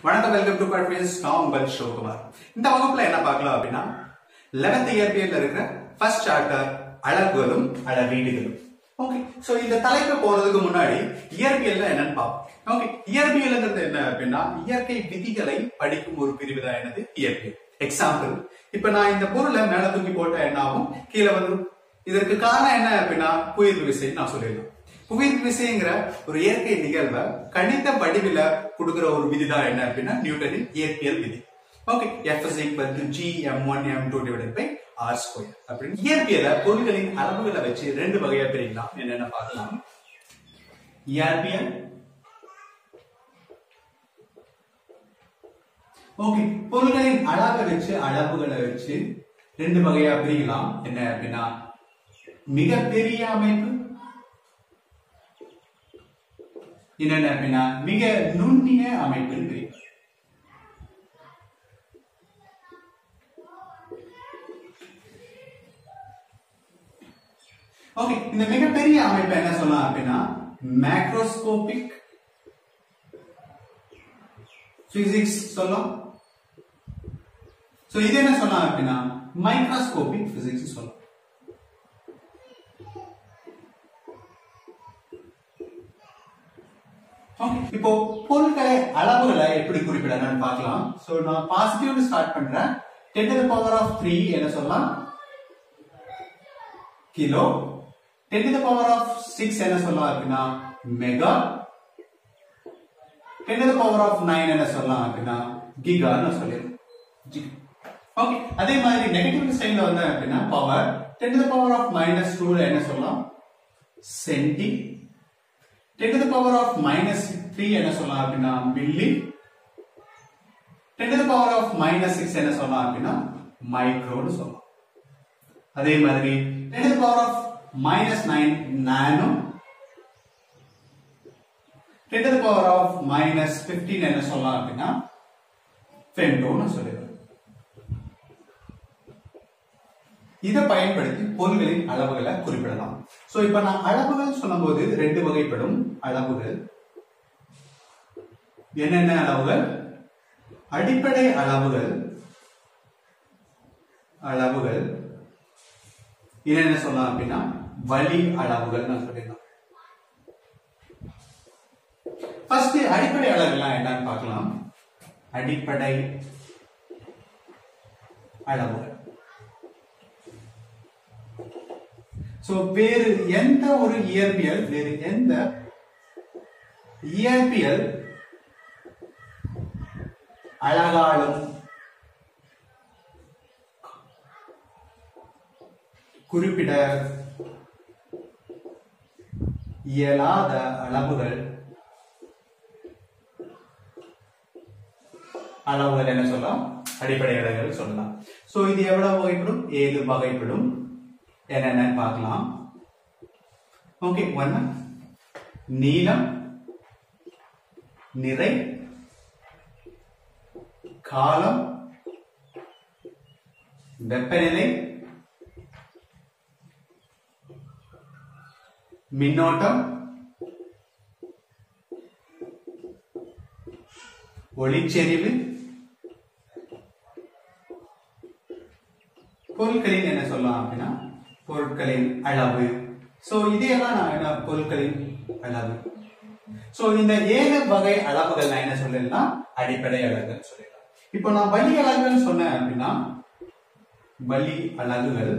வணக்கம், welcome to குவாட்ரேட்ஸ். நான் உங்கள் சிவகுமார். இந்த வகுப்புல என்ன பார்க்கலாம் அப்படின்னா 11th இயற்பியல்ல இருக்கிற ஃபர்ஸ்ட் சாப்டர் அலகுகளும் அளவீடுகளும். ஓகே, சோ இந்த தலைப்பு போறதுக்கு முன்னாடி இயற்பியல்ல என்னன்னு பார்ப்போம். ஓகே, இயற்பியல்ங்கிறது என்ன அப்படின்னா இயற்கை விதிகளை படிக்கும் ஒரு பிரிவு தான் என்னது இயற்பியல். எக்ஸாம்பிள், இப்ப நான் இந்த பொருளை மேல தூக்கி போட்டா என்ன ஆகும், கீழே வந்துடும். இதற்கு காரணம் என்ன அப்படின்னா புவியீர்ப்பு விசை நான் சொல்லிடலாம். புவியீர்ப்பு விசைங்கிற ஒரு இயற்கை நிகழ்வை கணித வடிவில கொடுக்கிற ஒரு விதிதான் என்ன அப்படின்னா நியூட்டனின் இயற்பியல் விதி. Okay, F is equal to G m1 m2 divided by r square. அப்படின்னு இயற்பியல பொருள்களின் அளவுகளை வச்சு ரெண்டு வகையா பிரிக்கலாம். என்னென்ன பார்க்கலாம். இயற்பியல், ஓகே, பொருள்களின் அளவை வச்சு அளவுகளை வச்சு ரெண்டு வகையா பிரிக்கலாம். என்ன அப்படின்னா மிகப்பெரிய அமைப்பு, என்னென்ன அப்படின்னா மிக நுண்ணிய அமைப்புன்னு பிரிக்கலாம். ஓகே, இந்த மிகப்பெரிய அமைப்பு என்ன சொல்லலாம் அப்படின்னா மேக்ரோஸ்கோபிக் பிசிக்ஸ் சொல்லலாம். சோ இது என்ன சொல்லலாம் அப்படின்னா மைக்ரோஸ்கோபிக் பிசிக்ஸ் சொல்லலாம். இப்போ பொருட்களை அளவுகளை எப்படி குறிப்பிடலாம்னு பார்க்கலாம். சோ நான் பாசிட்டிவ்ல ஸ்டார்ட் பண்றேன். 10 to the power of 3 என்ன சொல்லலாம் kilo. 10 to the power of 6 என்ன சொல்லலாம் அப்படின்னா mega. 10 to the power of 9 என்ன சொல்லலாம் அப்படின்னா கிகான்னு சொல்லிடலாம். ஓகே, அதே மாதிரி நெகட்டிவ் சைடுல வந்து அப்படின்னா power 10 to the power of -2 என்ன சொல்லலாம் சென்டி. 10 to the power of -3 என்ன சொல்லலாம் அப்படின்னா milli. 10 to the power of -6 என்ன சொல்லலாம் அப்படின்னா மைக்ரோன்னு சொல்லலாம். அதே மாதிரி 10 to the power of -9 nano. 10 to the power of -15 என்ன சொல்லலாம் அப்படின்னா ஃபெம்டோன்னு சொல்லிடுறோம். இதை பயன்படுத்தி பொருள்களின் அளவுகளை குறிப்பிடலாம். சோ இப்ப நான் அளவுகள் சொல்லும்போது ரெண்டு வகைப்படும் அளவுகள். என்னென்ன அளவுகள்? அடிப்படை அளவுகள். என்னென்ன சொல்லலாம் அப்படின்னா வழி அளவுகள் நான் சொல்லிடலாம். ஃபர்ஸ்ட் அடிப்படை அளவுகள்லாம் என்னன்னு பார்க்கலாம். அடிப்படை அளவுகள். சோ வேறு எந்த ஒரு இயற்பியல் அழகாலும் குறிப்பிட இயலாத அளவுகள் என்ன சொல்லலாம் அடிப்படை அளவுகள் சொல்லலாம். சோ இது எவ்வளவு வகைப்படும்? 7 வகைப்படும். என்னென்ன பார்க்கலாம். ஓகே, 1 நீளம், நிறை, காலம், வெப்பநிலை, மின்னோட்டம், ஒளிச்செறிவு, பொருட்களின் என்ன சொல்லலாம் அப்படின்னா பொருட்களின் அளவு. சோ இதையெல்லாம் நான் என்ன பொருட்களின் அளவு. சோ இந்த 7 வகை அளவுகள் நான் என்ன சொல்லலாம் அடிப்படை அளவுகள் சொல்லலாம். இப்போ நான் வழி அளவுகள் சொன்னேன் அப்படின்னா வழி அலகுகள்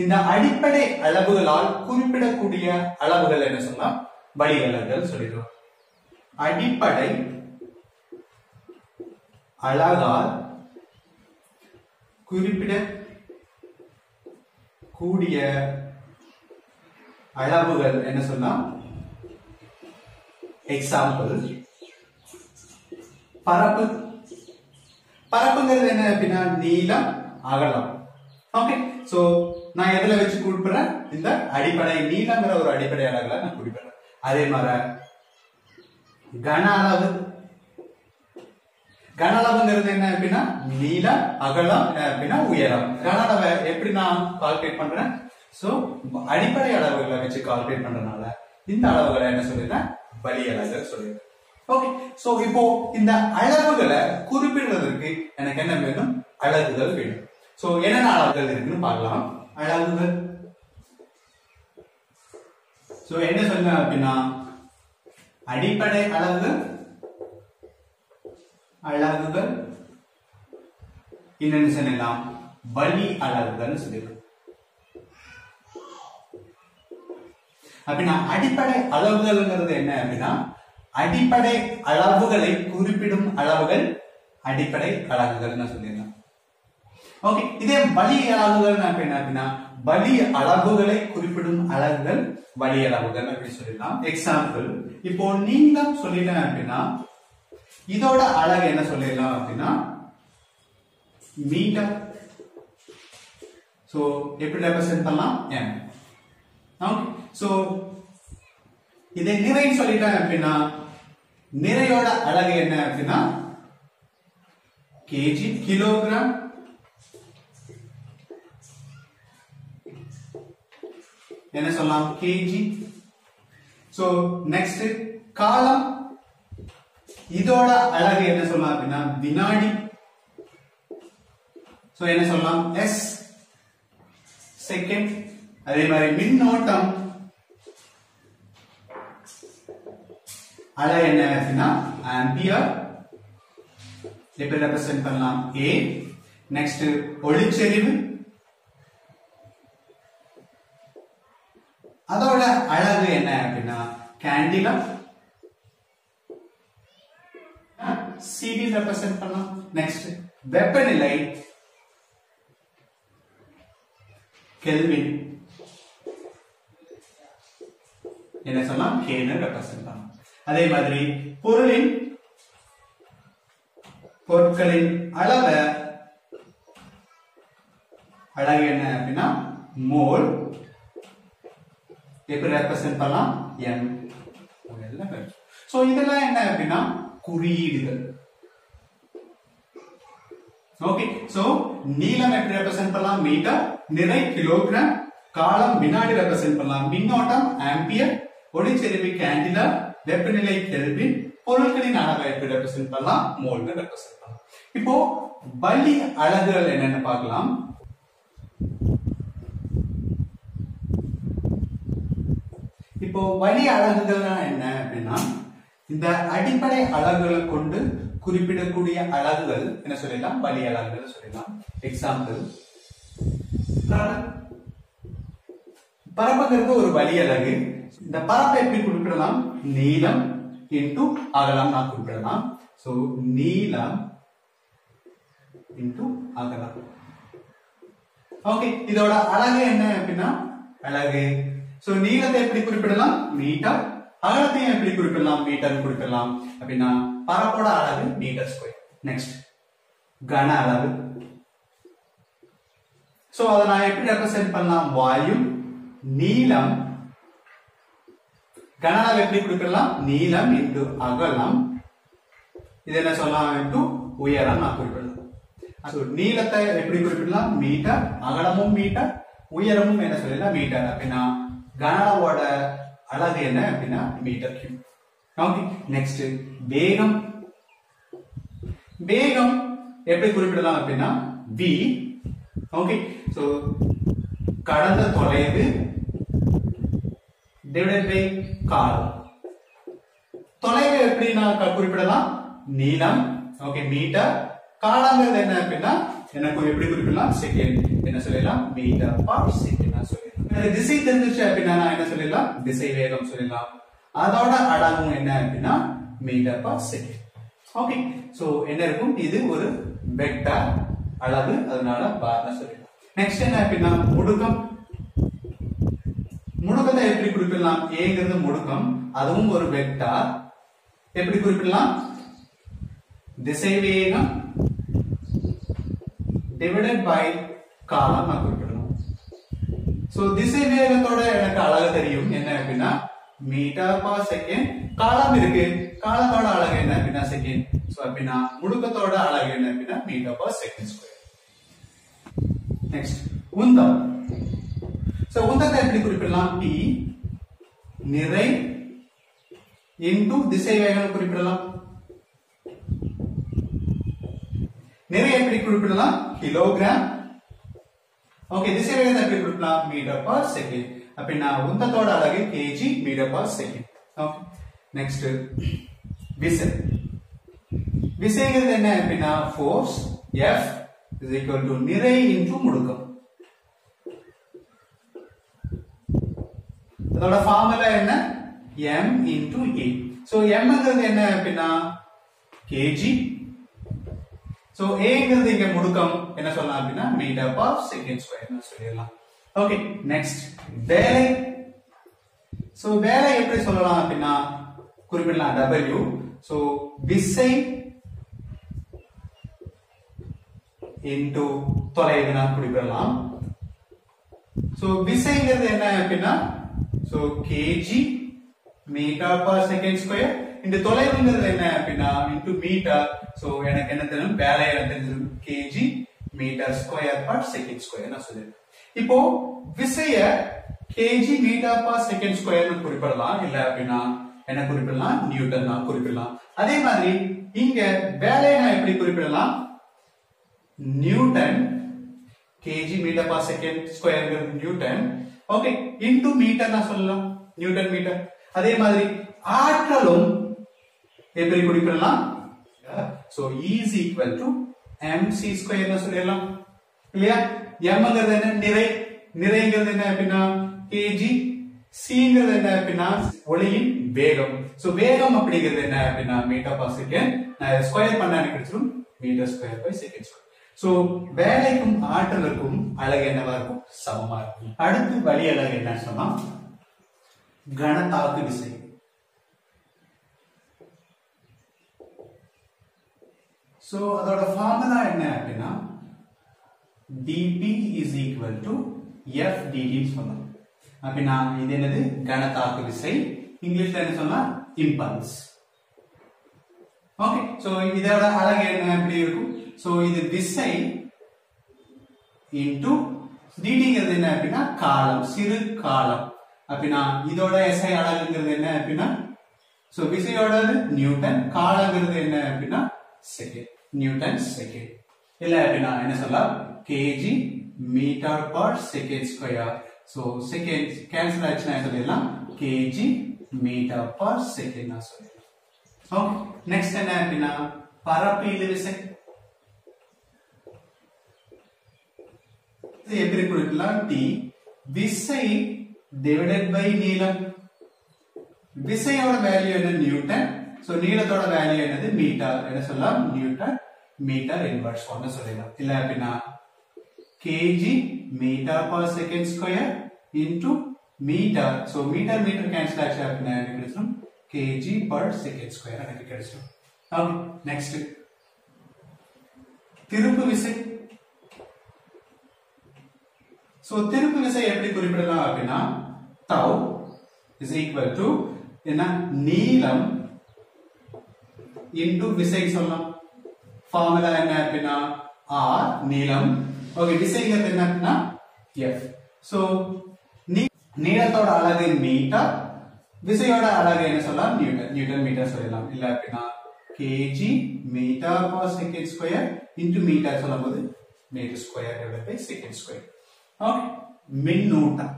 இந்த அடிப்படை அளவுகளால் குறிப்பிடக்கூடிய அளவுகள் என்ன சொல்லலாம் வழி அலகுகள் சொல்லிடுவோம். அடிப்படை அலகால் குறிப்பிடக்கூடிய அளவுகள் என்ன சொல்லலாம். எக்ஸாம்பிள், பரப்புங்கிறது என்ன அப்படின்னா நீளம், அகலம். ஓகே, சோ நான் எதுல வச்சு குறிப்பிடுறேன்? இந்த அடிப்படை நீளங்கிற ஒரு அடிப்படை அளவுல நான் குறிப்பிடுறேன். அதே மாதிரி கன அளவுங்கிறது என்ன அப்படின்னா நீளம், அகலம், அப்படின்னா உயரம். கன அளவை எப்படி நான் கால்குலேட் பண்றேன்? சோ அடிப்படை அளவுகளை வச்சு கால்குலேட் பண்றதுனால இந்த அளவுகளை என்ன சொல்லிருக்கேன், வழி அலகுகள் சொல்லிருக்கேன். ஓகே, சோ இப்போ இந்த அளவுகளை குறிப்பிடுவதற்கு எனக்கு என்ன வேணும், அலகுகள் வேணும். சோ என்னென்ன அலகுகள் இருக்குன்னு பார்க்கலாம். அலகுகள், சோ என்ன சொல்லுங்க அப்படின்னா, அடிப்படை அலகுகள், அலகுகள், என்னன்னு சொல்லலாம், வழி அலகுகள் சொல்லிருக்கோம். அப்படின்னா அடிப்படை அளவுகள்ங்கிறது என்ன அப்படின்னா, அடிப்படை அளவுகளை குறிப்பிடும் அளவுகள் அடிப்படை அலகுகள் சொல்லிடலாம். ஓகே, இதே வழி அலகுகள் அப்படின்னா வழி அளவுகளை குறிப்பிடும் அலகுகள் வழி அளவுகள் அப்படின்னு சொல்லிடலாம். எக்ஸாம்பிள், இப்போ நீளம் சொல்லிட்டேன் அப்படின்னா இதோட அலகு என்ன சொல்லிடலாம் அப்படின்னா மீட்டர். சோ எப்படி ரெப்ரசென்ட் பண்ணலாம், m. ஓகே, சோ இதை நிறை சொல்லிட்டேன் அப்படின்னா நிறையோட அலகு என்ன அப்படின்னா கேஜி, கிலோகிராம். என்ன சொல்லலாம், கேஜி. சோ நெக்ஸ்ட் காலம், இதோட அலகு என்ன சொல்லலாம் அப்படின்னா வினாடி. சோ என்ன சொல்லலாம், எஸ். செகண்ட், அதே மாதிரி மின்னோட்டம் அலகு என்ன அப்படின்னா ஆம்பியர். எப்படி ரெப்ரசென்ட் பண்ணலாம், ஏ. நெக்ஸ்ட் ஒளிச்செறிவு, அதோட அலகு என்ன அப்படின்னா கேண்டிலா, சிடி ரெப்ரசென்ட் பண்ணலாம். நெக்ஸ்ட் வெப்பநிலை கெல்வின், என்ன சொல்லலாம், கேன்னு ரெப்ரசென்ட் பண்ணலாம். அதே மாதிரி பொருட்களின் அளவு அலகு என்ன அப்படின்னா மோல். எப்படி ரெப்ரசென்ட் பண்ணலாம், எம். சோ இதெல்லாம் என்ன அப்படின்னா குறியீடுகள். ஓகே, சோ நீளம் எப்படி ரெப்ரசென்ட் பண்ணலாம், மீட்டர். நிறை கிலோகிராம். காலம் வினாடி ரெப்ரசென்ட் பண்ணலாம், மின்னோட்டம் ஆம்பியர். ஒளிச்செறிவு கேண்டிலா. வெப்பநிலை கெல்வின். பொருட்களின் அளவை எப்படி ரெப்ரசென்ட் பண்ணலாம், மோல்னு ரெப்ரசென்ட் பண்ணலாம். இப்போ வழி அலகுகள் என்னன்னு பார்க்கலாம். இப்போ வழி அலகுகள் என்ன அப்படின்னா இந்த அடிப்படை அலகுகளை கொண்டு குறிப்பிடக்கூடிய அலகுகள் என்ன சொல்லலாம், வழி அலகுகள் சொல்லலாம். எக்ஸாம்பிள், பரப்புங்கிறது ஒரு வழி அலகு. இந்த பரப்பை எப்படி குறிப்பிடலாம், நீளம் இன்டு அகலம் நான் குறிப்பிடலாம். சோ நீளம் இன்டு அகலம். ஓகே, இதோட அலகு என்ன அப்படின்னா அலகு. சோ நீளத்தை எப்படி குறிப்பிடலாம், மீட்டர். அகலத்தையும் எப்படி குறிப்பிடலாம், மீட்டர் குறிப்பிடலாம். அப்படின்னா பரப்போட அலகு மீட்டர் ஸ்கொயர். நெக்ஸ்ட் கன அளவு. சோ அதை நான் எப்படி ரெப்ரசென்ட் பண்ணலாம், வால்யூம். நீளம், கன அளவு எப்படி குறிப்பிடலாம், நீளம் இன்டு அகலம். இது என்ன சொல்லலாம், இன்டு உயரம் நான் குறிப்பிடலாம். சோ நீளத்தை எப்படி குறிப்பிடலாம், மீட்டர். அகலமும் மீட்டர், உயரமும் என்ன சொல்லலாம், மீட்டர். அப்படின்னா கன அளவோட அலகு என்ன அப்படின்னா மீட்டர் கியூப். ஓகே, நெக்ஸ்ட் வேகம். வேகம் எப்படி குறிப்பிடலாம் அப்படின்னா v. ஓகே, சோ கடந்த தொலைவு டிவைடட் பை காலம். தொலைவு எப்படி நான் குறிப்பிடலாம், நீளம். Okay, metre. காலங்கிறது என்ன அப்படின்னா எனக்கு எப்படி குறிப்பிடலாம், செகண்ட். என்ன சொல்லலாம், மீட்டர் பர் செகண்ட் நான் சொல்லலாம். திசை தெரிஞ்சிச்சு அப்படின்னா நான் என்ன சொல்லலாம், திசை வேகம் சொல்லலாம். அதோட அலகும் என்ன அப்படின்னா metre per second. Okay, so என்ன இருக்கும், இது ஒரு வெக்டர் அளவு, அதனால பார்னு சொல்லலாம். நெக்ஸ்ட் என்ன அப்படின்னா முடுக்கம். முடுக்கத்தை எப்படி குறிப்பிடலாம், ஏங்கிறது முடுக்கம், அதுவும் ஒரு வெக்டர். எப்படி குறிப்பிடலாம், திசை வேகம் டிவைடட் பை காலம் நான் குறிப்பிடலாம். சோ திசை வேகத்தோட எனக்கு அலகு தெரியும் என்ன அப்படின்னா மீட்டர் பர் செகண்ட். காலம் இருக்கு, காலத்தோட அலகு என்ன அப்படின்னா செகண்ட். சோ அப்படின்னா முடுக்கத்தோட அலகு என்ன அப்படின்னா metre per second square. Next உந்தம். சோ உந்தத்தை எப்படி குறிப்பிடலாம், T. நிறை இன்டு திசை வேகம் குறிப்பிடலாம். நிறை எப்படி குறிப்பிடலாம்? கிலோகிராம். ஓகே, திசை வேகத்தை எப்படி குறிப்பிடலாம்? Metre per second. அப்படின்னா உந்தத்தோட அலகு KG metre per second. Okay, next விசை. விசைங்கிறது என்ன அப்படின்னா force F is equal to நிறை இன்டு முடுக்கம். அதோட ஃபார்முலா என்ன? m into a. So m ங்கிறது என்ன அப்படின்னா kg. சோ a ங்கிறது இங்க முடுக்கம் என்ன சொல்லலாம் அப்படின்னா மீட்டர் பர் செகண்ட் ஸ்கொயர் சொல்லிடலாம். ஓகே, நெக்ஸ்ட் வேலை. சோ வேலை எப்படி சொல்லலாம் அப்படின்னா குறிப்பிடலாம் W. சோ விசை into தொலைவு நான் குறிப்பிடலாம். சோ விசைங்கிறது என்ன அப்படின்னா so kg metre per second square இந்த தொலைவுங்கிறது என்ன அப்படின்னா இன்டு மீட்டர். சோ எனக்கு என்ன தெரியும்? வேலை எனக்கு தெரியும் kg metre square per second square நான் சொல்லிருக்கேன். இப்போ விசைய kg metre per second square குறிப்பிடலாம், இல்ல அப்படின்னா என்ன குறிப்பிடலாம்? நியூட்டன் தான் குறிப்பிடலாம். அதே மாதிரி இங்க வேலையை நான் எப்படி குறிப்பிடலாம்? Newton. kg metre per second square newton. Okay, into metre நான் சொல்லலாம், நியூட்டன் மீட்டர். அதே மாதிரி ஆற்றலும் எப்படி குறிப்பிடலாம்? So E is equal to mc square னு சொல்லலாம் இல்லையா? m ங்கிறது என்ன? நிறை. நிறைங்கிறது என்ன அப்படின்னா kg. c ங்கிறது என்ன அப்படின்னா ஒளியின் வேகம். சோ வேகம் அப்படிங்கிறது என்ன அப்படின்னா மீட்டர் பர் செகண்ட். நான் ஸ்கொயர் பண்ணா எனக்கு கிடைச்சிரும் metre square by second square. So வேலைக்கும் ஆற்றலுக்கும் அலகு என்னவா இருக்கும்? சமமா இருக்கும். அடுத்து வழி அலகு என்ன சொன்னா கணத்தாக்கு விசை. சோ அதோட ஃபார்முலா என்ன அப்படின்னா dp is equal to f dt சொல்லலாம். அப்படின்னா இது என்னது? கணத்தாக்கு விசை. இங்கிலீஷ்ல என்ன சொல்லலாம்? இம்பல்ஸ். ஓகே, சோ இதோட அலகு என்ன எப்படி இருக்கும்? சோ இது விசை இன்டு dt என்ன அப்படின்னா காலம், சிறு காலம். அப்படின்னா இதோட SI அலகுங்கிறது என்ன அப்படின்னா சோ விசையோட நியூட்டன், காலங்கிறது என்ன அப்படின்னா செகண்ட், நியூட்டன் செகண்ட். இல்ல அப்படின்னா என்ன சொல்லலாம்? kg metre per second square. So second cancel ஆச்சுன்னா என்ன சொல்லலாம்? kg மீட்டர் பர் செகண்ட் நான் சொல்லலாம். ஓகே, நெக்ஸ்ட் என்ன அப்படின்னா பரப்பு இழுவிசை. இது எப்படி குறிப்பிடலாம்? T விசை divided by நீளம். விசையோட வேல்யூ என்ன? நியூட்டன். சோ நீளத்தோட வேல்யூ என்னது? மீட்டர். என்ன சொல்லலாம்? நியூட்டன் மீட்டர் இன்வர்ஸ் ஒன்னு சொல்லலாம். இல்ல அப்படின்னா kg metre per second square into metre. So metre metre cancel ஆச்சு அப்படின்னா எனக்கு கிடைச்சிடும் kg per செகண்ட் ஸ்கொயர் எனக்கு கிடைச்சிடும். ஓகே, நெக்ஸ்ட் திருப்பு விசை. சோ திருப்பு விசை எப்படி குறிப்பிடலாம் அப்படின்னா tau is equal to என்ன? நீளம் இன்டு விசை சொல்லலாம். ஃபார்முலா என்ன அப்படின்னா r நீளம். ஓகே, விசைங்கிறது என்ன அப்படின்னா f. சோ நீளத்தோட அலகு மீட்டர், விசையோட அலகு என்ன சொல்லலாம்? நியூட்டன். நியூட்டன் மீட்டர் சொல்லலாம். இல்ல அப்படின்னா kg metre per second square into meter சொல்லும்போது meter square divided by second square. Okay, மின்னூட்டம்.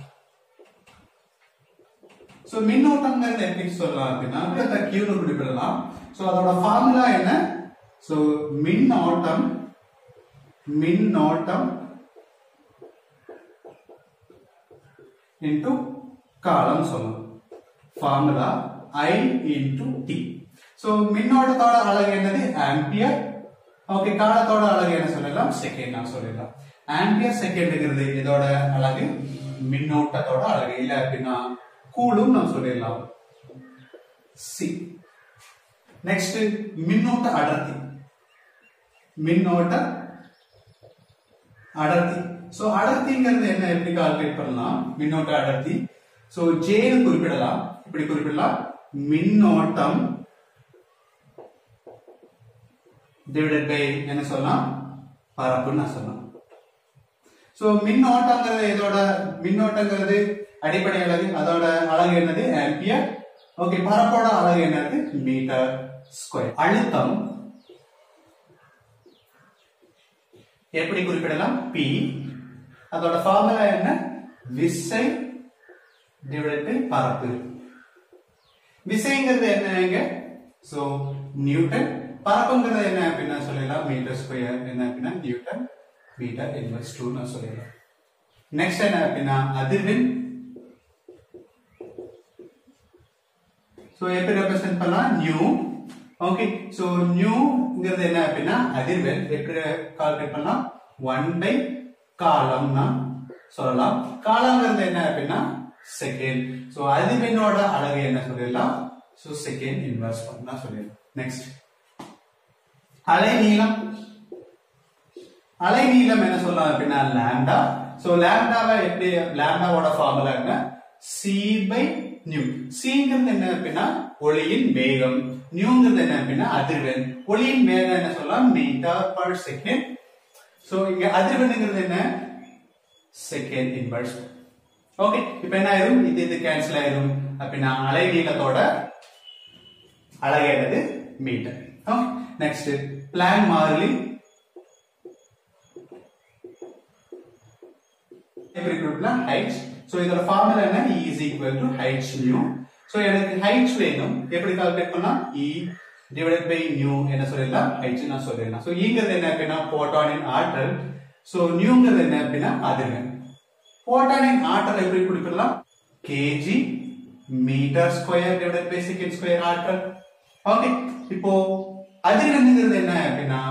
சோ மின்னோட்டம்ங்கிறது எப்படி சொல்லலாம் அப்படின்னா q னு குறிப்பிடலாம். சோ அதோட ஃபார்முலா என்ன? சோ மின்னோட்டம் into காலம் சொல்லலாம். Formula I into t. So மின்னோட்டத்தோட அலகு என்னது? ஆம்பியர். ஓகே, காலத்தோட அலகு என்ன சொல்லலாம்? செகண்ட் நான் சொல்லலாம். ஆம்பியர் செகண்ட்ங்கிறது இதோட அலகு, மின்னோட்டத்தோட அலகு. இல்ல அப்படின்னா கூலும் நான் சொல்லிடலாம் C. நெக்ஸ்ட் மின்னோட்ட அடர்த்தி. மின்னோட்ட அடர்த்தி. சோ அடர்த்திங்கிறது என்ன? எப்படி கால்குலேட் பண்ணலாம்? மின்னோட்ட அடர்த்தி சோ J னு குறிப்பிடலாம். இப்படி குறிப்பிடலாம் மின்னோட்டம் டிவைடட் பை என்ன சொல்லலாம்? பரப்புன்னு நான் சொல்லலாம். சோ மின்னோட்டங்கிறது இதோட மின்னோட்டங்கிறது அடிப்படை அலகு அதோட அலகு என்னது ஆம்பியர். ஓகே, பரப்போட அலகு என்னது மீட்டர் ஸ்கொயர். அழுத்தம் எப்படி குறிப்பிடலாம்? P. அதோட ஃபார்முலா என்ன? விசை டிவைடட் பை பரப்பு. விசைங்கிறது என்னங்க? So Newton. பரப்புங்கிறது என்ன அப்படின்னா சொல்லலாம் மீட்டர் ஸ்கொயர். என்ன அப்படின்னா நியூட்டன் மீட்டர் இன்வெர்ஸ் 2 ன்னு சொல்லலாம். நெக்ஸ்ட் என்ன அப்படின்னா அதிர்வெண். சோ எப்படி ரெப்ரசன்ட் பண்ணலாம்? நியூ. ஓகே, சோ நியூங்கிறது என்ன அப்படின்னா அதிர்வெண். எப்படி கால்குலேட் பண்ணலாம்? 1 பை காலம்னா சொல்லலாம். காலம்ங்கிறது என்ன அப்படின்னா செகண்ட். சோ அதிர்வெண்ணோட அலகு என்ன சொல்லலாம்? சோ செகண்ட் இன்வெர்ஸ் 1 னா சொல்லலாம். நெக்ஸ்ட் அலைநீளம். அலைநீளம் என்ன சொல்லலாம் அப்படின்னா லாம்டா. சோ லாம்டாவை எப்படி, லாம்டாவோட ஃபார்முலா என்ன? c by nu. cங்கிறது என்ன அப்படின்னா ஒளியின் வேகம், நியூங்கிறது என்ன அப்படின்னா அதிர்வெண். ஒளியின் வேகம் என்ன சொல்லலாம்? Metre per second. சோ இங்க அதிர்வெண்ங்கிறது என்ன? Second inverse. ஓகே, இப்போ என்ன ஆயிரும்? இது கேன்சல் ஆயிரும். அப்படின்னா அலைநீளத்தோட அலகு என்னது? மீட்டர். ஓகே, நெக்ஸ்ட் பிளாங்க் மாறிலி. எப்படி குறிப்பிடலாம்? ஹைட். சோ இதோட ஃபார்முலா என்ன? E is equal to h nu. So எனக்கு h வேணும். எப்படி கால்குலேட் பண்ணலாம்? E divided by nu என்ன சொல்லலாம்? h னா சொல்லலாம். சோ ங்கிறது என்ன அப்படின்னா போட்டானின் ஆற்றல். சோ nuங்கிறது என்ன அப்படின்னா அதிர்வெண். போட்டானின் ஆற்றல் எப்படி குறிப்பிடலாம்? kg metre square divided by second square ஆற்றல். ஓகே, இப்போ அதிர்வெண்ங்கிறது என்ன அப்படின்னா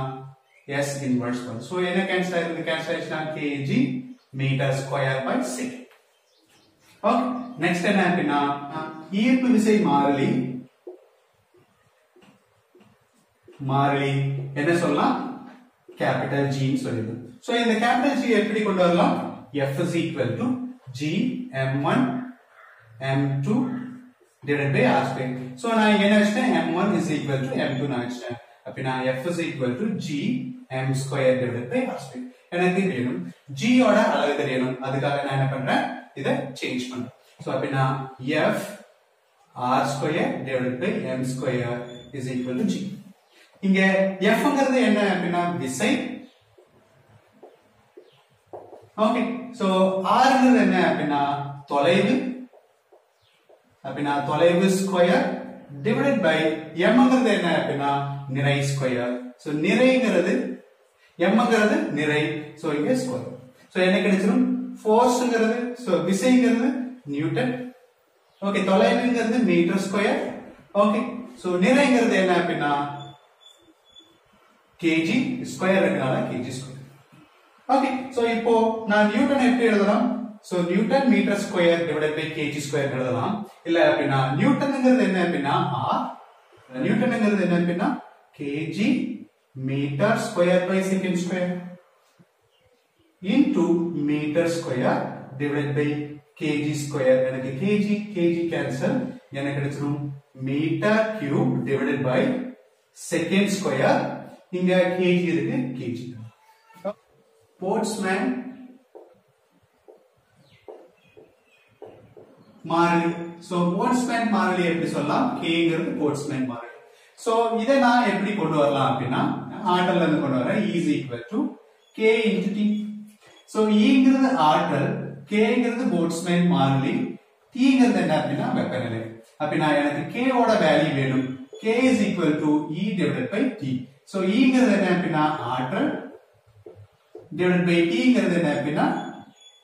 s inverse 1. சோ என்ன கேன்சல் ஆயிருக்கு? கேன்சல் ஆயிடுச்சுனா kg metre square by second. Okay, next என்ன அப்படின்னா ஈர்ப்பு விசை மாறிலி. மாறிலி என்ன சொல்லலாம்? கேபிட்டல் G ன்னு சொல்லிடுது. சோ இந்த கேபிட்டல் G எப்படி கொண்டு வரலாம்? F is equal to G m1 m2 divided by r square. So நான் இங்க என்ன வச்சிட்டேன்? m1 is equal to m2 நான் வச்சிட்டேன். அப்படினா F is equal to G m square divided by r square. எனக்கு வேணும் G ஓட அலகு தெரியணும். அதுக்காக நான் என்ன பண்றேன்? இத சேஞ்ச் பண்றேன். சோ அப்படினா F r square divided by m square is equal to G. இங்க Fங்கிறது என்ன அப்படினா விசை. ஓகே, சோ rங்கிறது என்ன அப்படினா தொலைவு. அப்படினா தொலைவு ஸ்கொயர் divided by mங்கிறது என்ன அப்படினா நிறை ஸ்கொயர். சோ நிறைங்கிறது mங்கிறது நிறை. சோ இங்க ஸ்கொயர். சோ என்ன கிடைச்சிரும்? ஃபோர்ஸ்ங்கிறது சோ விசைங்கிறது நியூட்டன். ஓகே, தொலைவுங்கிறது மீட்டர் ஸ்கொயர். ஓகே, சோ நிறைங்கிறது என்ன அப்படினா kg ஸ்கொயர் இருக்கனால kg ஸ்கொயர். ஓகே, சோ இப்போ நான் நியூட்டன் எப்படி எழுதலாம்? So newton meter square divided by kg square எழுதலாம். இல்ல அப்படினா நியூட்டன்ங்கிறது என்ன அப்படினா r. நியூட்டன்ங்கிறது என்ன அப்படினா kg metre square by second square into metre square divided by kg ஸ்கொயர். எனக்கு kg கேன்சல். எனக்கு கிடைச்சிரும் metre cube divided by second square. இங்க kg இருக்கு, kg. போல்ட்ஸ்மேன் மாறிலி. சோ போல்ட்ஸ்மேன் மாறிலி எப்படி சொல்லலாம்? kங்கிறது போல்ட்ஸ்மேன் மாறிலி. சோ இத நான் எப்படி கொண்டு வரலாம் அப்படினா ஆற்றல்ல இருந்து கொண்டு வரேன். E is equal to k into t. So Eங்கிறது ஆற்றல், kங்கிறது போல்ட்ஸ்மேன் மாறிலி, Tங்கிறது என்ன அப்படினா வெப்பநிலை. அப்படினா எனக்கு k ஓட வேல்யூ வேணும். k is equal to E divided by t. So Eங்கிறது என்ன அப்படினா ஆற்றல் divided by Tங்கிறது என்ன அப்படினா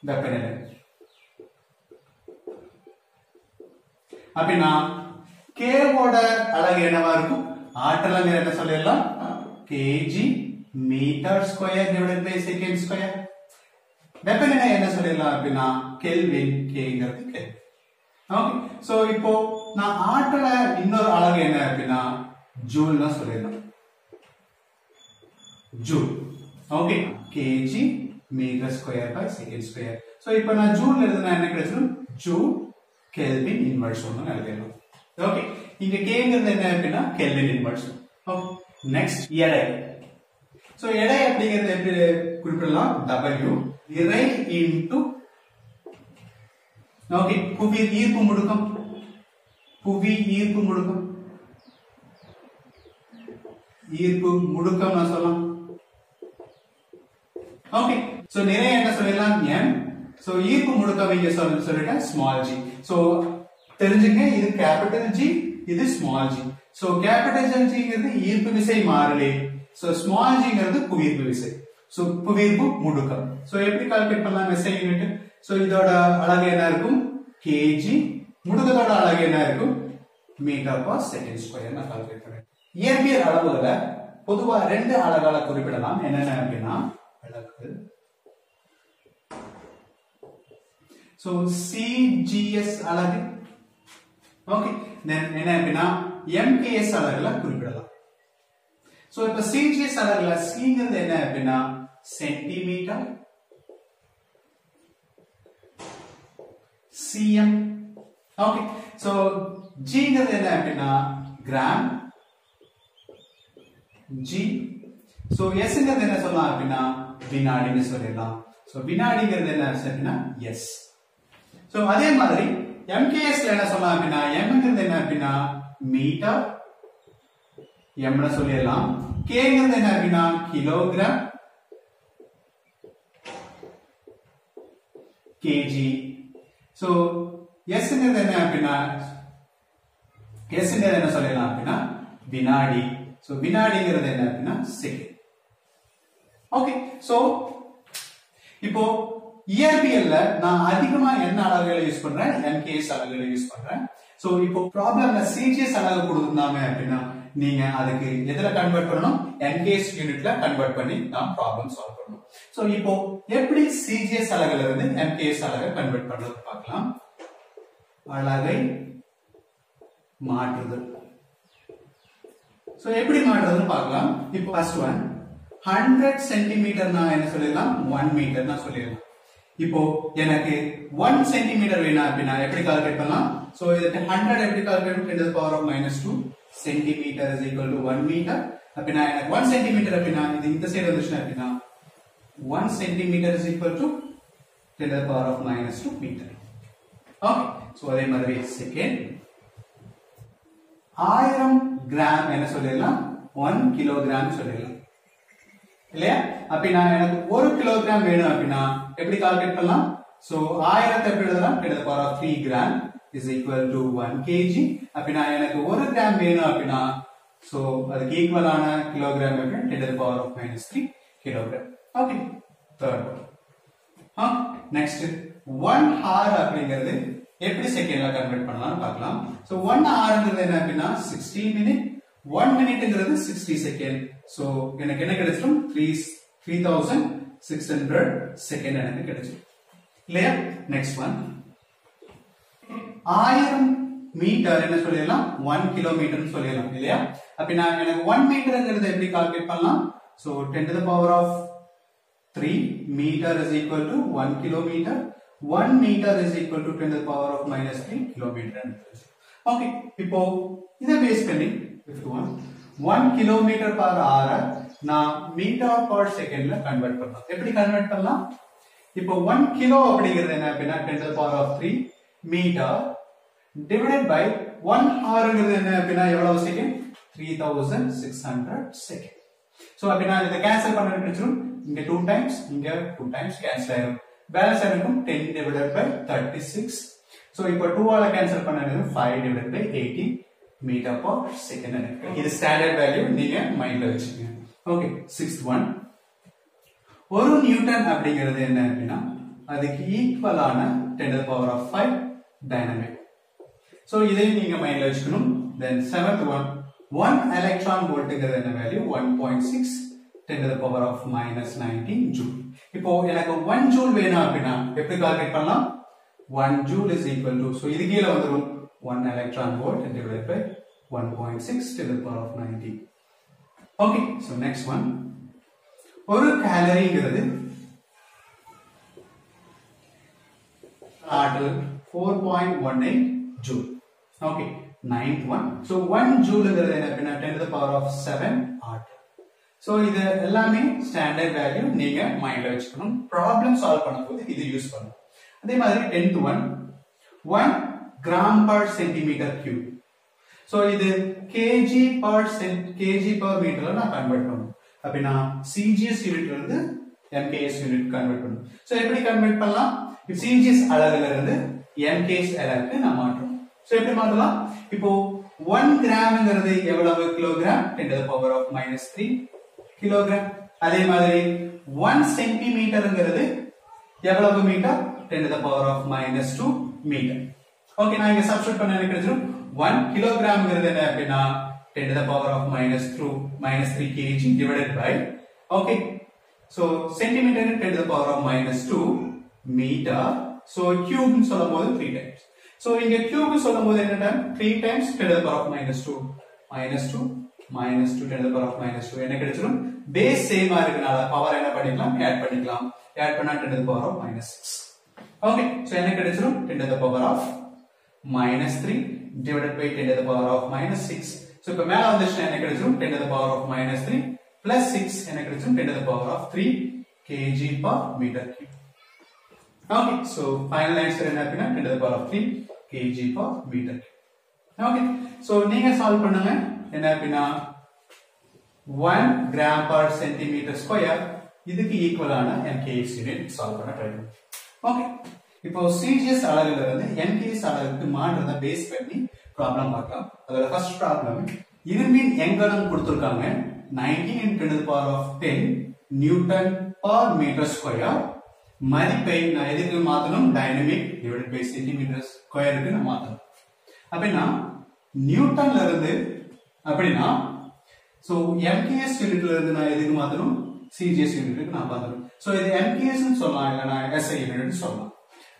வெப்பநிலை. அப்படினா k ஓட அலகு என்னவா இருக்கும்? ஆற்றல்ங்கற என்ன சொல்லலாம்? kg metre square divided by second square. வெப்பநிலை என்ன சொல்லலாம் அப்படினா கெல்வின், kங்கிறது கெல்வின். ஓகே, சோ இப்போ நான் ஆற்றல இன்னொரு அலகு என்ன அப்படினா ஜூல் னா சொல்லலாம். Joule. Okay, kg metre square by second square. So இப்போ நான் ஜூல் எழுதுனா என்ன கிடைச்சிரும்? ஜூல் கெல்வின் இன்வெர்ஸ் ஒன்னு எழுதலாம். ஓகே, இங்க kங்கிறது என்ன அப்படினா கெல்வின் இன்வெர்ஸ். ஓகே, நெக்ஸ்ட் எடை. சோ எடை அப்படிங்கிறது எப்படி குறிப்பிடலாம்? W நிறை into ஓகே, புவி ஈர்ப்பு முடுக்கம், புவி ஈர்ப்பு முடுக்கம், ஈர்ப்பு முடுக்கம் நான் சொல்லலாம். ஓகே, சோ நிறைய என்ன சொல்லலாம் m. சோ ஈர்ப்பு முடுக்கம் இங்க சொல்லிட்டேன் ஸ்மால் g. சோ தெரிஞ்சுங்க, இது கேபிட்டல் G, இது ஸ்மால் g. சோ கேபிட்டல் Gங்கிறது ஈர்ப்பு விசை மாறிலி, சோ ஸ்மால் gங்கிறது புவியீர்ப்பு விசை. சோ புவியீர்ப்பு முடுக்கம். சோ எப்படி கால்குலேட் பண்ணலாம் SI யூனிட்? சோ இதோட அலகு என்ன இருக்கும்? kg. முடுக்கத்தோட அலகு என்ன இருக்கும்? மீட்டர் per செகண்ட் ஸ்கொயர் நான் கால்குலேட் பண்றேன். இயற்பியல் அளவுகளை பொதுவா ரெண்டு அலகால குறிப்பிடலாம். என்னென்ன அப்படின்னா அலகு. சோ CGS அலகு. ஓகே, தென் என்ன அப்படின்னா MKS அலகுல குறிப்பிடலாம். சோ இப்ப CGS அலகுல Cங்கிறது என்ன அப்படின்னா சென்டிமீட்டர், cm. ஓகே, சோ Gங்கிறது என்ன அப்படின்னா கிராம், G. சோ Sங்கிறது என்ன சொல்லலாம் அப்படின்னா வினாடின்னு சொல்லலாம். சோ வினாடிங்கிறது என்ன அப்படின்னா S. சோ அதே மாதிரி MKSல என்ன சொல்லலாம் அப்படின்னா mங்கிறது என்ன அப்படின்னா மீட்டர், m னு சொல்லலாம். Kங்கிறது என்ன அப்படின்னா கிலோகிராம், kg. சோ Sங்கிறது என்ன அப்படின்னா Sங்கிறது என்ன சொல்லலாம் அப்படின்னா வினாடி. சோ வினாடிங்கிறது என்ன அப்படின்னா செகண்ட். ஓகே, சோ இப்போ இயற்பியல்ல நான் அதிகமா என்ன அலகுகளை யூஸ் பண்றேன்? MKS அலகுகளை யூஸ் பண்றேன். சோ இப்போ ப்ராப்ளம்ல CGS அலகு கொடுத்திருந்தாங்க அப்படின்னா நீங்க அதுக்கு எதுல கன்வெர்ட் பண்ணணும்? MKS யூனிட்ல கன்வெர்ட் பண்ணி நாம் ப்ராப்ளம் சால்வ் பண்ணணும். சோ இப்போ எப்படி CGS அலகுல இருந்து MKS அலகை கன்வெர்ட் பண்றது பார்க்கலாம். அலகை மாற்றுதல். சோ எப்படி மாற்றுறதுன்னு பார்க்கலாம். இப்போ ஃபர்ஸ்ட் ஒன் 100 சென்டிமீட்டர் நான் என்ன சொல்லலாம்? 1 மீட்டர் நான் சொல்லலாம். இப்போ எனக்கு 1 சென்டிமீட்டர் வேணும் அப்படின்னா எப்படி கால்குலேட் பண்ணலாம்? சோ இதுக்கு 100 எப்படி calculate? 10 to the power of -2 centimetre is equal to 1 metre. அப்படின்னா எனக்கு 1 சென்டிமீட்டர் அப்படின்னா இது இந்த சைடு வந்துச்சுன்னா அப்படின்னா 1 centimetre is equal to 10 to the power of -2 metre. Okay, so அதே மாதிரி செகண்ட் 1000 கிராம் என்ன சொல்லலாம்? 1 கிலோகிராம் சொல்லலாம் இல்லையா? அப்படின்னா எனக்கு 1 கிலோகிராம் வேணும் அப்படின்னா எப்படி கால்குலேட் பண்ணலாம்? சோ 1000 எப்படி எழுதலாம்? 10 to the power of 3 gram is equal to 1 kg. அப்படின்னா எனக்கு 1 கிராம் வேணும் அப்படின்னா சோ அதுக்கு ஈக்குவலான கிலோகிராம் எப்படி? 10 to the power of -3 kilogram. Okay, third one. Next 1 hour அப்படிங்கிறது எப்படி செகண்ட்ல கன்வெர்ட் பண்ணலாம்னு பார்க்கலாம். சோ 1 hourங்கிறது என்ன அப்படின்னா 60 மினிட், 1 மினிட்ங்கிறது 60 செகண்ட். சோ எனக்கு என்ன கிடைச்சிரும்? 3600 செகண்ட் எனக்கு கிடைச்சிரும் இல்லையா? நெக்ஸ்ட் ஒன் 1000 மீட்டர் என்ன சொல்லலாம்? 1 கிலோமீட்டர் சொல்லலாம் இல்லையா? அப்படின்னா எனக்கு 1 மீட்டர்ங்கிறது எப்படி கால்குலேட் பண்ணலாம்? So 10 to the power of 3 meter is equal to 1 kilometer. 1 meter is equal to 10 to the power of -3 kilometer. Okay, இப்போ இத பேஸ் பண்ணி 1 கிலோமீட்டர் per hour நான் மீட்டர் per செகண்ட்ல கன்வெர்ட் பண்ணலாம். எப்படி கன்வெர்ட் பண்ணலாம்? இப்போ 1 கிலோ அப்படிங்கிறது என்ன அப்படின்னா 10 to the power of 3 metre divided by 1 hourங்கிறது என்ன அப்படின்னா எவ்வளவு செகண்ட்? 3600 செகண்ட். சோ அப்படின்னா இத கேன்சல் பண்ண கிடைச்சிரும். இங்க 2 டைம்ஸ், இங்க 2 டைம்ஸ் கேன்சல் ஆயிடும். பேலன்ஸ் இருக்கும் 10 divided by 36. சோ இப்போ 2 ஆல கேன்சல் பண்ணது 5 divided by 80 metre per second எனக்கு. இது ஸ்டாண்டர்ட் வேல்யூ நீங்க மைண்ட்ல வச்சுக்கங்க. ஓகே, சிக்ஸ்த் ஒன் 1 நியூட்டன் அப்படிங்கிறது என்ன அப்படின்னா அதுக்கு ஈக்குவலான 10 to the power of 5 dynamic. So இதையும் நீங்க மைண்ட்ல வச்சுக்கணும். தென் செவன்த் ஒன் 1 எலக்ட்ரான் வோல்ட்ங்கிறது என்ன value? 1.6 10 to the power of -19 joule. இப்போ எனக்கு 1 ஜூல் வேணும் அப்படின்னா எப்படி கால்குலேட் பண்ணலாம்? 1 joule is equal to, so இது கீழ வந்துரும் 1 electron volt divided by 1.6 to the power of 19. Okay, so next one. ஒரு கேலரிங்கிறது ஆற்றல் 4.18 joule. Okay, ninth one. So 1 ஜூல்ங்கிறது என்ன அப்படின்னா 10 to the power of 7 ஆற்றல். சோ இது எல்லாமே ஸ்டாண்டர்ட் வேல்யூ நீங்க மைண்ட்ல வச்சுக்கணும். ப்ராப்ளம் சால்வ் பண்ணும்போது இது யூஸ் பண்ணணும். அதே மாதிரி 10th one 1 gram per centimeter cube. So இது kg per meter நான் கன்வர்ட் பண்ணனும். அப்படினா CGS யூனிட்ல இருந்து MKS யூனிட் கன்வர்ட் பண்ணனும். சோ எப்படி கன்வர்ட் பண்ணலாம்? CGS அலகுல இருந்து MKS அலகுக்கு நான் மாற்றணும். சோ எப்படி மாத்தலாம்? இப்போ 1 கிராம்ங்கிறது எவ்வளவு kilogram? 10 to the power of -3 kilogram. அதே மாதிரி 1 சென்டிமீட்டர்ங்கிறது எவ்வளவு metre? 10 to the power of -2 metre. Okay, நான் இங்க சப்ஸ்டிட்யூட் பண்ண எனக்கு கிடைச்சிரும் 1 கிலோகிராம்ங்கிறது என்ன அப்படினா 10 to the power of -3 kg divided by, okay, so centimeter 10 to the power of -2 meter. So cube னு சொல்லும்போது 3 times. So இங்க cube சொல்லும்போது என்ன 3 times 10 to the power of -2 10 to the power of -2 என்ன கிடைச்சிரும்? பேஸ் சேமா இருக்கனால பவர் என்ன பண்ணிக்கலாம்? ஆட் பண்ணிக்கலாம். ஆட் பண்ணா 10 to the power of -6. Okay, so என்ன கிடைச்சிரும்? 10 to the power of -3 divided by 10 to the power of -6. So இப்ப மேல வந்துச்சுனா என்ன கிடைச்சிரும்? 10 to the power of -3 plus 6 என்ன கிடைச்சிரும்? 10 to the power of 3 kg per meter cube. Okay, so final answer என்ன அப்படினா 10 to the power of 3 kg per meter cube. Okay, so நீங்க சால்வ் பண்ணுங்க. என்ன அப்படினா 1 gram per centimeter square இதுக்கு ஈக்குவலான MKS யூனிட் சால்வ் பண்ண ட்ரை பண்ணுங்க. ஓகே, இப்போ CGS அலகுல இருந்து MKS அலகுக்கு மாற்றத பேஸ் பண்ணி ப்ராப்ளம் பார்க்கலாம். அதோட ஃபர்ஸ்ட் ப்ராப்ளம், இரும்பின் எண்கலம் கொடுத்திருக்காங்க 19 × 10 to the power of 10 Newton per meter square. மதிப்பை நான் எதுக்கு மாத்தணும்? டைனமிக் டிவைடட் பை சென்டிமீட்டர் ஸ்கொயருக்கு நான் மாத்தணும். அப்படினா நியூட்டன்ல இருந்து அப்படினா சோ MKS யூனிட்ல இருந்து நான் எதுக்கு மாத்தணும்? CGS யூனிட்டுக்கு நான் மாத்தணும். சோ இது MKS னு சொல்லலாம், இல்லனா SI யூனிட் சொல்லலாம்.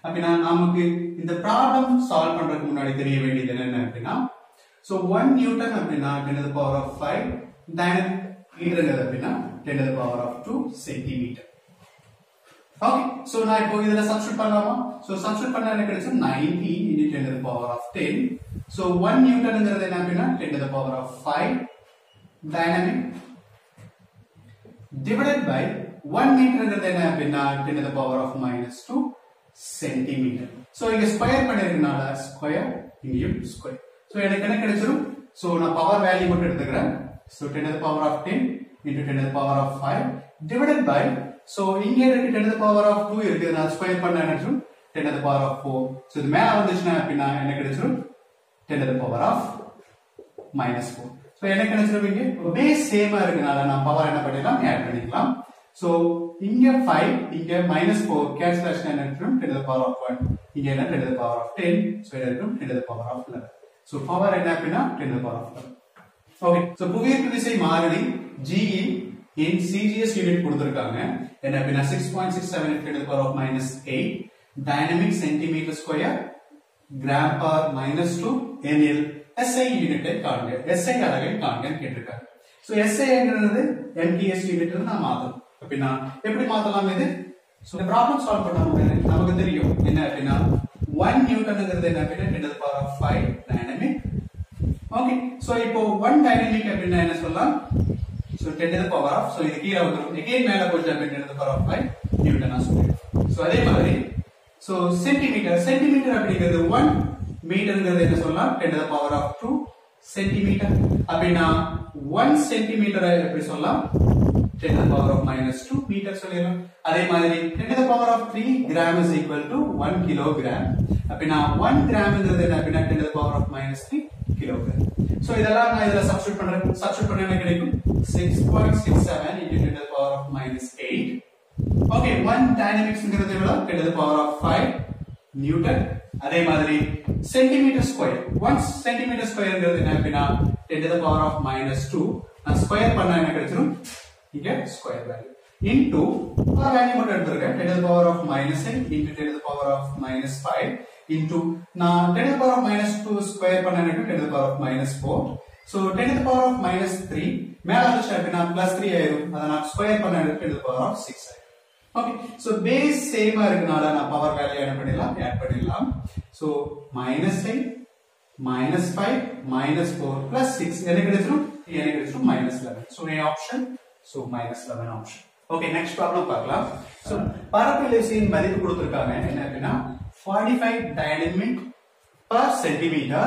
அப்படினா நமக்கு இந்த ப்ராப்ளம் சால்வ் பண்றதுக்கு முன்னாடி தெரிய வேண்டியது என்ன அப்படினா, சோ 1 நியூட்டன் அப்படினா 10 to the power of 5 dynamic மீட்டர்ங்கிறது அப்படினா 10 to the power of 2 centimetre. Okay, so நான் இப்போ இதல சப்ஸ்டிட்யூட் பண்ணலாமா? சோ சப்ஸ்டிட்யூட் பண்ணா எனக்கு கிடைக்கும் 90 × 10 to the power of 10. So 1 நியூட்டன்ங்கிறது என்ன அப்படினா 10 to the power of 5 dynamic divided by 1 மீட்டர்ங்கிறது என்ன அப்படினா 10 to the power of -2 centimeter. So இங்க ஸ்கொயர் பண்ணிருக்கனால ஸ்கொயர், இங்கேயும் ஸ்கொயர். சோ எனக்கு என்ன கிடைச்சிரும்? சோ நான் பவர் வேல்யூ மட்டும் எடுத்துக்கிறேன். So 10 to the power of 10 × 10 to the power of 5 divided by, so இங்க இருக்கு 10 to the power of 2 இருக்கு, நான் ஸ்கொயர் பண்ணா என்ன கிடைச்சிரும்? 10 to the power of 4. So இது மேல வந்துச்சுனா அப்படினா என்ன கிடைச்சிரும்? 10 to the power of -4. So என்ன கிடைச்சிரும்? இங்க பேஸ் சேமா இருக்கனால நான் பவர் என்ன பண்ணிடலாம்? ஆட் பண்ணிக்கலாம். சோ இங்க 5 இங்க -4 கேன்சலேஷன் என்ன இருக்கும்? 10 to the power of 1. இங்க என்ன 10 to the power of 10. So இது இருக்கும் 10 to the power of 11. So power என்ன அப்படினா 10 to the power of 11. Okay, so புவியீர்ப்பு விசை மாறிலி G in CGS யூனிட் கொடுத்திருக்காங்க. என்ன அப்படினா 6.67 × 10 to the power of -8 dynamic centimetre square gram per -2 எனில் SI யூனிட்டை காண்க, SI அலகை காண்க கேட்டிருக்காங்க. சோ SI ங்கிறது MKS யூனிட்ல நான் மாத்தணும். அப்படினா எப்படி மாத்தலாம் இது? சோ இந்த ப்ராப்ளம் சால்வ் பண்ணும்போது நமக்கு தெரியும் என்ன அப்படினா 1 நியூட்டன்ங்கிறது என்ன அப்படினா 10 to the power of 5 dynamic. Okay, so இப்போ 1 டைனமிக் அப்படினா என்ன சொல்லலாம்? So 10 to the power of, so இது கீழ வந்துரும், again மேல போச்சு அப்படினா 10 to the power of 5 நியூட்டனா சொல்றோம். சோ அதே மாதிரி சோ சென்டிமீட்டர் அப்படிங்கிறது 1 மீட்டர்ங்கிறது என்ன சொல்லலாம்? 10 to the power of 2 centimetre. அப்படினா 1 சென்டிமீட்டரை எப்படி சொல்லலாம்? 10 to the power of -2 metre சொல்லிடலாம். அதே மாதிரி 10 to the power of 3 gram is equal to 1 kilogram. அப்படினா 1 gramங்கிறது என்ன அப்படினா 10 to the power of -3 kilogram. So இதெல்லாம் நான் இதல சப்ஸ்டிட்யூட் பண்றேன். சப்ஸ்டிட்யூட் பண்ணா என்ன கிடைக்கும்? 6.67 × 10 to the power of -8. Okay, 1 டைனமிக்ஸ்ங்கிறது எவ்வளவு? 10 to the power of 5 newton. அதே மாதிரி சென்டிமீட்டர் ஸ்கொயர், 1 சென்டிமீட்டர் ஸ்கொயர்ங்கிறது என்ன அப்படினா 10 to the power of -2. நான் ஸ்கொயர் பண்ணா என்ன கிடைச்சிரும்? இங்க square value into power value மட்டும் எடுத்துறேன். 10 to the power of -8 × 10 to the power of -5 into நான் 10 to the power of -2 square பண்ணா எனக்கு 10 to the power of -4. So 10 to the power of -3 மேல வந்துச்சு அப்படினா +3 ஆயிரும். அத நான் ஸ்கொயர் பண்ணா எனக்கு 10 to the power of 6 ஆயிரும். ஓகே, சோ பேஸ் சேமா இருக்கனால நான் பவர் வேல்யூ என்ன பண்ணிடலாம்? ஆட் பண்ணிடலாம். சோ -8 -5 -4 +6 என்ன கிடைச்சிரும்? என்ன கிடைச்சிரும்? -11. So A option, so -11 option. Okay, next problem பார்க்கலாம். சோ பரப்பு விசையின் மதிப்பு கொடுத்திருக்காங்க என்ன அப்படினா 45 dynamic per centimeter.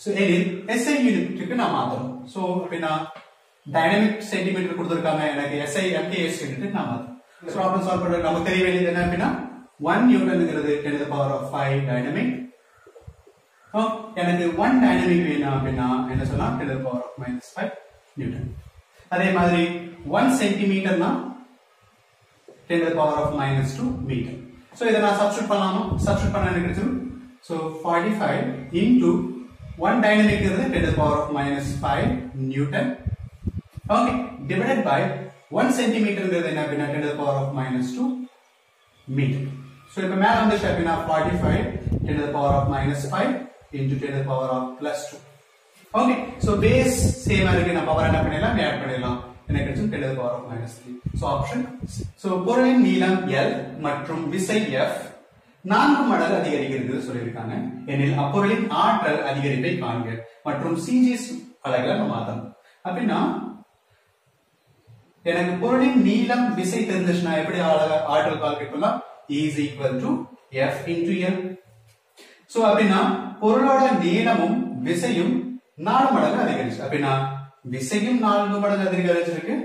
So எனில் SI யூனிட்டுக்கு நான் மாத்தணும். So அப்படினா டைனமிக் சென்டிமீட்டர் கொடுத்திருக்காங்க, எனக்கு SI MKS யூனிட் நான் மாத்தணும். So ப்ராப்ளம் சால்வ் பண்றது நமக்கு தெரிய வேண்டியது என்ன அப்படினா 1 நியூட்டன்ங்கிறது 10 to the power of 5 dynamic. எனக்கு 1 டைனமிக் வேணும் அப்படினா என்ன சொல்லலாம், 10 to the power of -5 newton. அதே மாதிரி 1 சென்டிமீட்டர்னா 10 to the power of -2 metre. So இத நான் சப்ஸ்டிட்யூட் பண்ணலாமா? சப்ஸ்டிட்யூட் பண்ணா எனக்கு கிடைச்சிரும். So 45 into 1 dynamic is 10 to the power of -5 Newton. Okay, divided by 1 centimeter is 10 to the power of -2 meter. So if I add on the 45 10 to the power of -5 into 10 to the power of +2. Okay, so base same ஆருக்கு நான் power என்ன பண்ணிடலாம், add பண்ணிடலாம். எனக்கு கிடைச்சது 10 to the power of -3. So option. So பொருளின் நீளம் L மற்றும் விசை F 4 மடங்கு அதிகரிக்கிறது சொல்லியிருக்காங்க. எனில் அப்பொருளின் ஆற்றல் அதிகரிப்பை காண்க மற்றும் CGS அலகுல நம்ம மாத்தணும். அப்படின்னா எனக்கு பொருளின் நீளம் விசை தெரிஞ்சுச்சுனா எப்படி ஆற்றல் கால்குலேட் பண்ணலாம்? E is equal to F into L. So அப்படின்னா பொருளோட நீளமும் விசையும் 4 மடங்கு அதிகரிச்சு. அப்படின்னா விசையும் 4 மடங்கு அதிகரிச்சிருக்கு,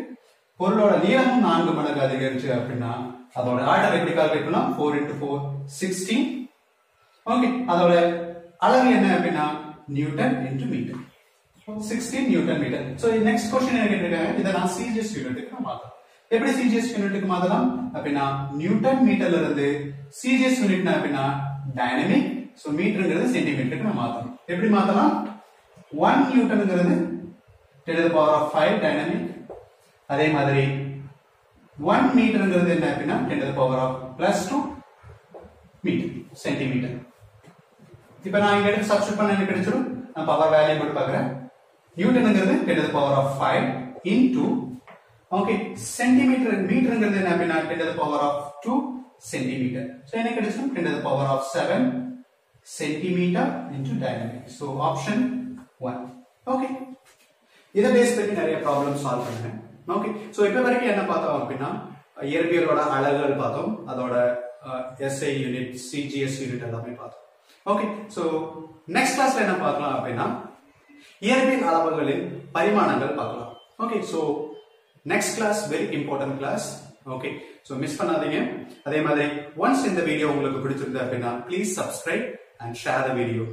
பொருளோட நீளமும் 4 மடங்கு அதிகரிச்சு. அப்படின்னா அதோட ஆற்றல் எப்படி கால்குலேட் பண்ணலாம்? 4 into 4 16. ஓகே, அதோட அளவு என்ன அப்படின்னா newton into metre. 16 newton metre. So next question என்ன கேட்டிருக்காங்க, இத நான் CGS யூனிட்டுக்கு மாத்தலாம். எப்படி CGS யூனிட்டுக்கு மாத்தலாம் அப்படின்னா நியூட்டன் மீட்டர்ல இருந்து CGS யூனிட்னா அப்படின்னா டைனமிக். சோ மீட்டர்ங்கிறது சென்டிமீட்டருக்கு நான் மாத்தணும். எப்படி மாத்தலாம்? 1 நியூட்டன்ங்கிறது 10 to the power of 5 dynamic. அதே மாதிரி 1 மீட்டர்ங்கிறது என்ன அப்படின்னா 10 to the power of +2 metre centimetre. இப்போ நான் இங்க எடுத்து சப்ஸ்டிட்யூட் பண்ண எனக்கு கிடைச்சிரும். நான் பவர் வேல்யூ போட்டு பார்க்கறேன். நியூட்டன்ங்கிறது 10 to the power of 5 into okay centimeter, மீட்டர்ங்கிறது என்ன அப்படின்னா 10 to the power of 2 centimeter. So எனக்கு கிடைச்சிரும் 10 to the power of 7 centimeter into dynamic. So option 1. Okay, இத பேஸ் பண்ணி நிறைய ப்ராப்ளம் சால்வ் பண்ணேன். ஓகே, சோ இப்ப வரைக்கும் என்ன பார்த்தோம் அப்படின்னா இயற்பியலோட அலகுகள் பார்த்தோம், அதோட SI யூனிட், CGS யூனிட் எல்லாமே பார்த்தோம். ஓகே, சோ நெக்ஸ்ட் கிளாஸ்ல என்ன பார்க்கலாம் அப்படின்னா இயற்பியல் அளவுகளின் பரிமாணங்கள் பார்க்கலாம். Okay, so next class very important class. Okay, so miss பண்ணாதீங்க. அதே மாதிரி ஒன்ஸ் இந்த வீடியோ உங்களுக்கு பிடிச்சிருந்தது அப்படின்னா please subscribe and share the video.